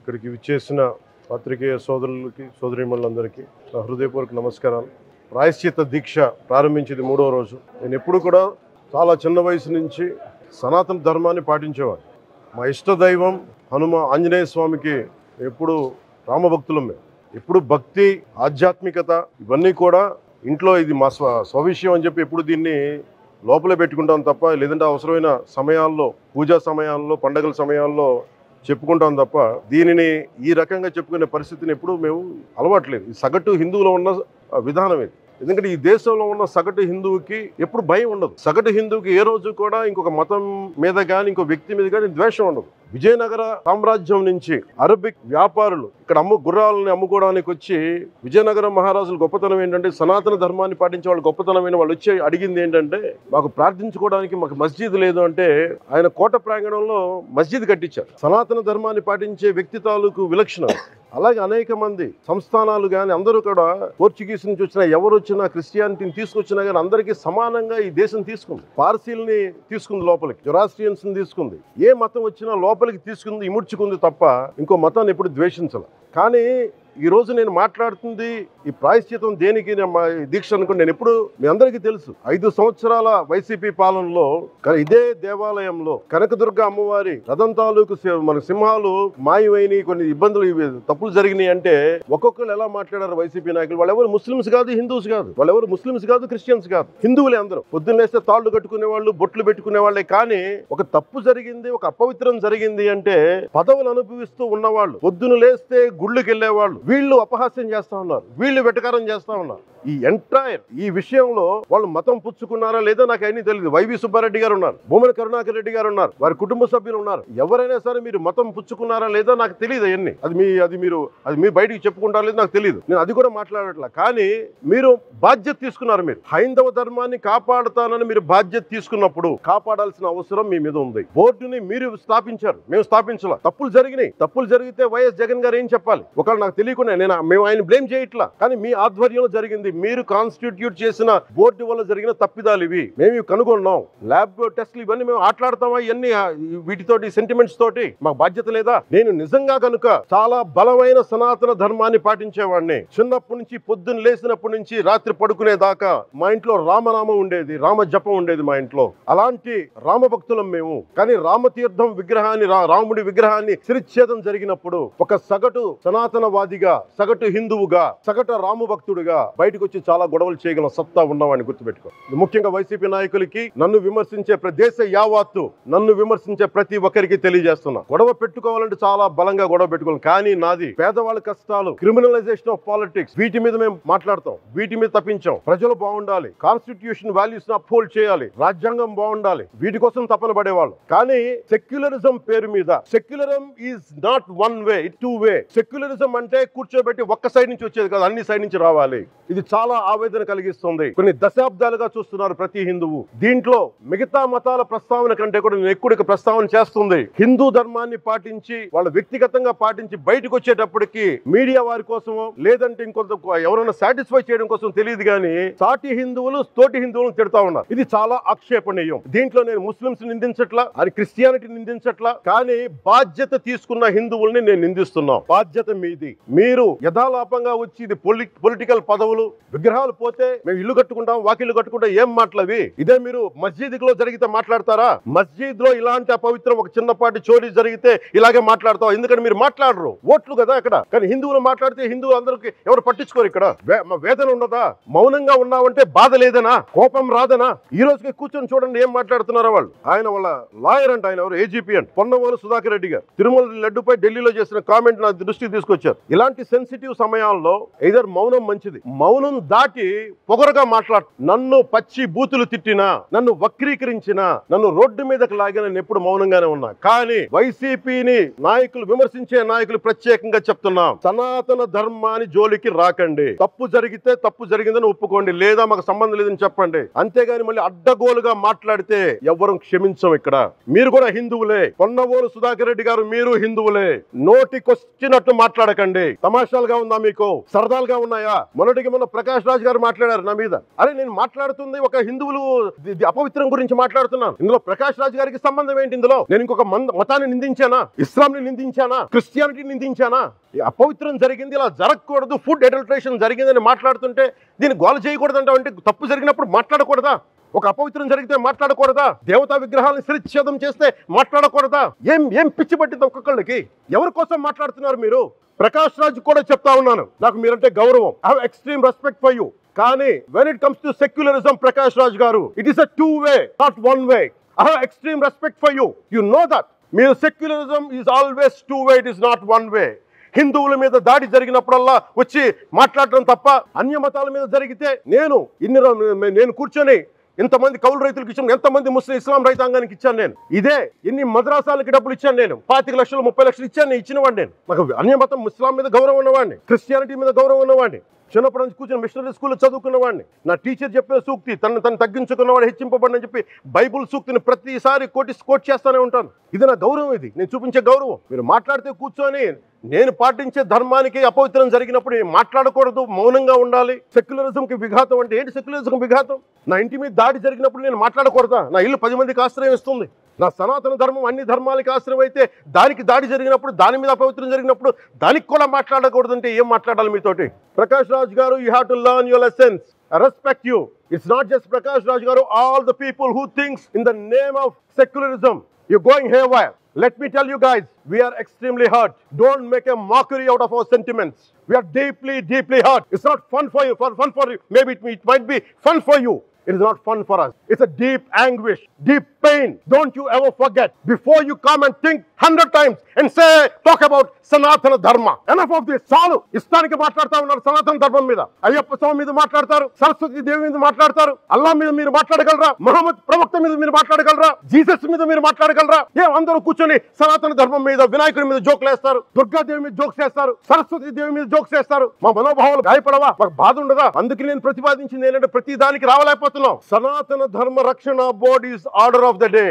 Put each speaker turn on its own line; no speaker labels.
ఇక్కడికి విచ్చేసిన పాత్రికేయ సోదరులకి సోదరీమణులందరికీ నా హృదయపూర్వక నమస్కారాలు. ప్రాయశ్చిత్త దీక్ష ప్రారంభించింది 3వ రోజు. నేను ఎప్పుడు కూడా చాలా చిన్న వయసు నుంచి సనాతన ధర్మాన్ని పాటించేవాడిని. మా ఇష్ట దైవం హనుమ ఆంజనేయ స్వామికి ఎప్పుడు రామభక్తులం. మేము ఎప్పుడు భక్తి, ఆధ్యాత్మికత ఇవన్నీ కూడా ఇంట్లో ఇది మా స్వవిషయం అని చెప్పి ఎప్పుడు దీన్ని లోపలే పెట్టుకుంటాం తప్ప, లేదంటే అవసరమైన సమయాల్లో, పూజా సమయాల్లో, పండగల సమయాల్లో చెప్పుకుంటాం తప్ప దీనిని ఈ రకంగా చెప్పుకునే పరిస్థితిని ఎప్పుడు మేము అలవాట్లేదు. ఈ సగటు హిందువులో ఉన్న విధానం ఇది. ఎందుకంటే ఈ దేశంలో ఉన్న సగటు హిందువుకి ఎప్పుడు భయం ఉండదు. సగటు హిందువుకి ఏ రోజు కూడా ఇంకొక మతం మీద కానీ ఇంకో వ్యక్తి మీద కానీ ద్వేషం ఉండదు. విజయనగర సామ్రాజ్యం నుంచి అరబిక్ వ్యాపారులు ఇక్కడ గుర్రాలని అమ్ముకోవడానికి వచ్చి విజయనగరం మహారాజుల గొప్పతనం ఏంటంటే, సనాతన ధర్మాన్ని పాటించే వాళ్ళు గొప్పతనమైన వాళ్ళు వచ్చి అడిగింది ఏంటంటే, మాకు ప్రార్థించుకోవడానికి మాకు మస్జిద్ లేదు అంటే ఆయన కోట ప్రాంగణంలో మస్జిద్ కట్టించారు. సనాతన ధర్మాన్ని పాటించే వ్యక్తి తాలూకు విలక్షణం. అలాగే అనేక మంది సంస్థానాలు కానీ అందరూ కూడా పోర్చుగీస్ నుంచి వచ్చినా, ఎవరు వచ్చినా, క్రిస్టియానిటీని తీసుకొచ్చినా కానీ అందరికీ సమానంగా ఈ దేశం తీసుకుంది. పార్సీల్ని తీసుకుంది లోపలికి, జొరాస్ట్రియన్స్ తీసుకుంది. ఏ మతం వచ్చినా లోపలికి తీసుకుంది, ఇముడ్చుకుంది తప్ప ఇంకో మతాన్ని ఎప్పుడు ద్వేషించాలి. కానీ ఈ రోజు నేను మాట్లాడుతుంది ఈ ప్రాయశ్చితం దేనికి దీక్ష అనుకుని నేను ఎప్పుడు మీ అందరికీ తెలుసు. 5 సంవత్సరాల వైసీపీ పాలనలో ఇదే దేవాలయంలో కనకదుర్గ అమ్మవారి రథం తాలూకు మన సింహాలు మాయమైనవి, కొన్ని ఇబ్బందులు, తప్పులు జరిగినాయి అంటే ఒక్కొక్కరు ఎలా మాట్లాడారు వైసీపీ నాయకులు. వాళ్ళెవరు ముస్లిమ్స్ కాదు, హిందూస్ కాదు, వాళ్ళెవరు ముస్లిమ్స్ కాదు, క్రిస్టియన్స్ కాదు, హిందువులే అందరూ. పొద్దున్నేస్తే తాళ్లు కట్టుకునే వాళ్ళు, బొట్లు పెట్టుకునే వాళ్ళే. కానీ ఒక తప్పు జరిగింది, ఒక అపవిత్రం జరిగింది అంటే పదవులు అనుభవిస్తూ ఉన్నవాళ్ళు, పొద్దున లేస్తే గుళ్ళకి వెళ్ళేవాళ్ళు, వీళ్ళు అపహాస్యం చేస్తా ఉన్నారు, వీళ్ళు వెటకారం చేస్తా ఉన్నారు. ఈ విషయంలో వాళ్ళు మతం పుచ్చుకున్నారా లేదా నాకు అన్నీ తెలియదు. వైవి సుబ్బారెడ్డి గారు ఉన్నారు, భూమన కరుణాకర్ రెడ్డి గారు ఉన్నారు, వారి కుటుంబ సభ్యులు ఉన్నారు. ఎవరైనా సరే మీరు మతం పుచ్చుకున్నారా లేదా నాకు తెలియదు. అవన్నీ అది మీ బయటికి చెప్పుకుంటారా లేదు నాకు తెలియదు. నేను అది కూడా మాట్లాడట్లా. కానీ మీరు బాధ్యత తీసుకున్నారు. మీరు హైందవ ధర్మాన్ని కాపాడుతానని మీరు బాధ్యత తీసుకున్నప్పుడు కాపాడాల్సిన అవసరం మీ మీద ఉంది. బోర్డుని మీరు స్థాపించారు, మేము స్థాపించాల. తప్పులు జరిగినాయి. తప్పులు జరిగితే వైఎస్ జగన్ గారు ఏం చెప్పాలి? ఒకవేళ నాకు తెలియకుండా మేము ఆయన బ్లేమ్ చేయట్లా. కానీ మీ ఆధ్వర్యంలో జరిగింది. మీరు కాన్స్టిట్యూట్ చేసిన బోర్డు వల్ల జరిగిన తప్పిదాలు ఇవి. మేము కనుగొన్నాం. ల్యాబ్ టెస్ట్లు ఇవన్నీ మేము ఆటలాడతామా? ఇవన్నీ వీటితోటి సెంటిమెంట్స్ తోటి మాకు బాధ్యత లేదా? నేను నిజంగా కనుక చాలా బలమైన సనాతన ధర్మాన్ని పాటించేవాడిని. చిన్నప్పటి నుంచి, పొద్దున్న లేసినప్పటి నుంచి రాత్రి పడుకునే దాకా మా ఇంట్లో రామనామం ఉండేది, రామ జపం ఉండేది మా ఇంట్లో. అలాంటి రామభక్తులం మేము. కానీ రామతీర్థం విగ్రహాన్ని, రాముడి విగ్రహాన్ని శిరచ్ఛేదం జరిగినప్పుడు ఒక సగటు సనాతనవాదిగా, సగటు హిందువుగా, సగటు రామభక్తుడిగా బయటకు వచ్చి చాలా గొడవలు చేయగల సత్తా ఉన్నవాడిని గుర్తుపెట్టుకో. ముఖ్యంగా వైసీపీ నాయకులకి, నన్ను విమర్శించే దేశ యావత్తు నన్ను విమర్శించే ప్రతి ఒక్కరికి తెలియజేస్తున్నా, గొడవ పెట్టుకోవాలంటే చాలా బలంగా గొడవ పెట్టుకోవాలి. కానీ నాది పేదవాళ్ళ కష్టాలు, క్రిమినలైజేషన్ ఆఫ్ పాలిటిక్స్, వీటి మీద మేము మాట్లాడతాం, వీటి మీద తప్పించాం. ప్రజలు బాగుండాలి, కాన్స్టిట్యూషన్ వాల్యూస్ ని అప్హోల్డ్ చేయాలి, రాజ్యాంగం బాగుండాలి, వీటి కోసం తపన పడేవాళ్ళు. కానీ సెక్యులరిజం పేరు మీద, secularism is not one way, it two way. Secularism అంటే కూర్చోబెట్టి ఒక్క సైడ్ నుంచి వచ్చేది కాదు, అన్ని సైడ్ నుంచి రావాలి. ఇది చాలా ఆవేదన కలిగిస్తుంది. కొన్ని దశాబ్దాలుగా చూస్తున్నారు ప్రతి హిందువు. దీంట్లో మిగతా మతాల ప్రస్తావన కంటే కూడా నేను ఎక్కువ ప్రస్తావన చేస్తుంది. హిందూ ధర్మాన్ని పాటించి, వాళ్ళు వ్యక్తిగతంగా పాటించి బయటకు వచ్చేటప్పటికి మీడియా వారి కోసమో లేదంటే ఇంకొంత ఎవరైనా సాటిస్ఫై చేయడం కోసం తెలియదు కానీ సాటి హిందువులు తోటి హిందువులను తిడతా ఉన్నారు. ఇది చాలా ఆక్షేపణీయం. దీంట్లో నేను ముస్లింస్ నిందించట్లా, అది క్రిస్టియానిటీ నిందించట్లా. కానీ బాధ్యత తీసుకున్న హిందువుల్ని నేను నిందిస్తున్నాం. బాధ్యత మీది. మీరు యథాలాపంగా వచ్చి ఇది పొలిటికల్ పదవులు, విగ్రహాలు పోతే మేము ఇల్లు కట్టుకుంటాం, వాకిళ్ళు కట్టుకుంటాం, ఏం మాటలవి? ఇదే మీరు మస్జిద్ లో జరిగితే మాట్లాడతారా? మస్జిద్ లో ఇలాంటి అపవిత్రం, ఒక చిన్నపాటి చోరీ జరిగితే ఇలాగే మాట్లాడతాం. ఎందుకంటే మీరు మాట్లాడరు, ఓట్లు కదా అక్కడ. కానీ హిందువులు మాట్లాడితే హిందువులు అందరికి ఎవరు పట్టించుకోరు. ఇక్కడ వేదన ఉండదా? మౌనంగా ఉన్నామంటే బాధ లేదనా? కోపం రాదనా? ఈ రోజుకి కూర్చొని చూడండి ఏం మాట్లాడుతున్నారో వాళ్ళు. ఆయన వాళ్ళ లాయర్ అంట, ఆయన ఎవరు, ఏజీపీ అంట, పొన్నవోలు సుధాకర్ రెడ్డి గారు తిరుమల లడ్డుపై ఢిల్లీలో చేసిన కామెంట్ నా దృష్టికి తీసుకొచ్చారు. ఇలాంటి సెన్సిటివ్ సమయాల్లో ఎయిదర్ మౌనం మంచిది, మౌనం దాటి పొగరుగా మాట్లాడు. నన్ను పచ్చి బూతులు తిట్టినా, నన్ను వక్రీకరించినా, నన్ను రోడ్డు మీదకి లాగిన నేను ఎప్పుడు మౌనంగానే ఉన్నా. కానీ వైసీపీని నాయకులు, విమర్శించే నాయకులు ప్రత్యేకంగా చెప్తున్నాం, సనాతన ధర్మాన్ని జోలికి రాకండి. తప్పు జరిగితే తప్పు జరిగిందని ఒప్పుకోండి, లేదా మాకు సంబంధం లేదని చెప్పండి. అంతేగాని మళ్ళీ అడ్డగోలుగా మాట్లాడితే ఎవ్వరూ క్షమించం. ఇక్కడ మీరు కూడా హిందువులే. పొన్నవోలు సుధాకర్ రెడ్డి గారు, మీరు హిందువులే. నోటికొచ్చినట్టు మాట్లాడకండి. తమాషాలుగా ఉందా మీకు? సరదాలుగా ఉన్నాయా? మొన్నటికి మొన్న ప్రకాష్ రాజ్ గారు మాట్లాడారు నా మీద. అరే నేను మాట్లాడుతుంది ఒక హిందువులు అపవిత్రం గురించి మాట్లాడుతున్నాను. ఇందులో ప్రకాష్ రాజ్ గారికి సంబంధం ఏంటి? ఇందులో నేను ఇంకొక మతాన్ని నిందించానా? ఇస్లాంని నిందించానా? క్రిస్టియానిటీ నిందించానా? అపవిత్రం జరిగింది, ఇలా జరగకూడదు, ఫుడ్ అడల్టరేషన్ జరిగిందని మాట్లాడుతుంటే దీన్ని గోల చేయకూడదంట. అంటే తప్పు జరిగినప్పుడు మాట్లాడకూడదా? ఒక అపవిత్రం జరిగితే మాట్లాడకూడదా? దేవతా విగ్రహాలను శిరచ్ఛేదం చేస్తే మాట్లాడకూడదా? ఏం పిచ్చి పట్టింది ఒక్కొక్కళ్ళకి? ఎవరి కోసం మాట్లాడుతున్నారు మీరు? ప్రకాష్ రాజ్ కూడా చెప్తా ఉన్నాను, నాకు మీరంటే గౌరవం. I have extreme respect for you. కానీ when it comes to secularism, Prakash Raj గారు, it is a two-way, not one way. I have extreme respect for you. You know that. మీరు secularism is always two-way, it is not one way. హిందువుల మీద దాడి జరిగినప్పుడల్లా వచ్చి మాట్లాడటం తప్ప, అన్య మతాల మీద జరిగితే నేను కూర్చొని ఇంతమంది కౌలు రైతులకు ఇచ్చాను, ఎంతమంది ముస్లిం ఇస్లాం రైతాంగానికి ఇచ్చాను నేను. ఇదే ఇన్ని మద్రాసాలకి డబ్బులు ఇచ్చాను నేను. 25 లక్షలు 30 లక్షలు ఇచ్చాను, నేను ఇచ్చినవాడిని. నేను నాకు అన్య మతం ఇస్లాం మీద గౌరవం ఉన్నవాడిని, క్రిస్టియానిటీ మీద గౌరవం ఉన్నవాడిని. చిన్నప్పటి నుంచి కూర్చొని మిషనరీ స్కూల్లో చదువుకున్నవాడిని. నా టీచర్ చెప్పే సూక్తి, తను తగ్గించుకున్నవాడు హెచ్చింపబడి అని చెప్పి బైబుల్ సూక్తిని ప్రతిసారి కోట్ చేస్తానే ఉంటాను. ఇది నా గౌరవం, ఇది నేను చూపించే గౌరవం. మీరు మాట్లాడితే కూర్చొని నేను పాటించే ధర్మానికి అపవిత్రం జరిగినప్పుడు మాట్లాడకూడదు, మౌనంగా ఉండాలి. సెక్యులరిజంకి విఘాతం అంటే ఏంటి? సెక్యులరిజంకి విఘాతం నా ఇంటి మీద దాడి జరిగినప్పుడు నేను మాట్లాడకూడదా? నా ఇల్లు 10 మందికి ఆశ్రయం ఇస్తుంది. నా సనాతన ధర్మం అన్ని ధర్మాలకి ఆశ్రయం అయితే దానికి దాడి జరిగినప్పుడు, దాని మీద అపవిత్రం జరిగినప్పుడు దానికి కూడా మాట్లాడకూడదంటే ఏం మాట్లాడాలి మీతోటి? ప్రకాష్ రాజ్ గారు, you have to learn your lessons. I respect you. It's not just Prakash Raj Garu, all the people who thinks in the name of secularism, you're going haywire. Let me tell you guys, we are extremely hurt. Don't make a mockery out of our sentiments. We are deeply, deeply hurt. It's not fun for you. Fun for you. Maybe it might be fun for you. It is not fun for us. It's a deep anguish, deep pain. Don't you ever forget. Before you come and think 100 times and say, talk about Sanatana Dharma. Enough of this. Chalu. ఇస్తానికి మాట్లాడుతూ ఉన్నారు సనాతన ధర్మం మీద. అయ్యప్ప స్వామి మీద మాట్లాడతారు, సరస్వతి దేవి మీద మాట్లాడతారు, అల్లా మీద మీరు మాట్లాడగలరా? మహమ్మద్ ప్రవక్త మీద మీరు మాట్లాడగలరా? జీసస్ మీద మీరు మాట్లాడగలరా? అందరూ కూర్చొని సనాతన ధర్మం మీద, వినాయకుడి మీద జోకులు వేస్తారు, దుర్గాదేవి మీద జోక్స్ వేస్తారు, సరస్వతి దేవి మీద జోక్స్ వేస్తారు. మా మనోభావాలు గాయపడవా? మాకు బాధ ఉండదా? అందుకే నేను ప్రతిపాదించింది ఏంటంటే ప్రతి దానికి రావలేకపోతున్నాం. సనాతన ధర్మ రక్షణ board is order of the day.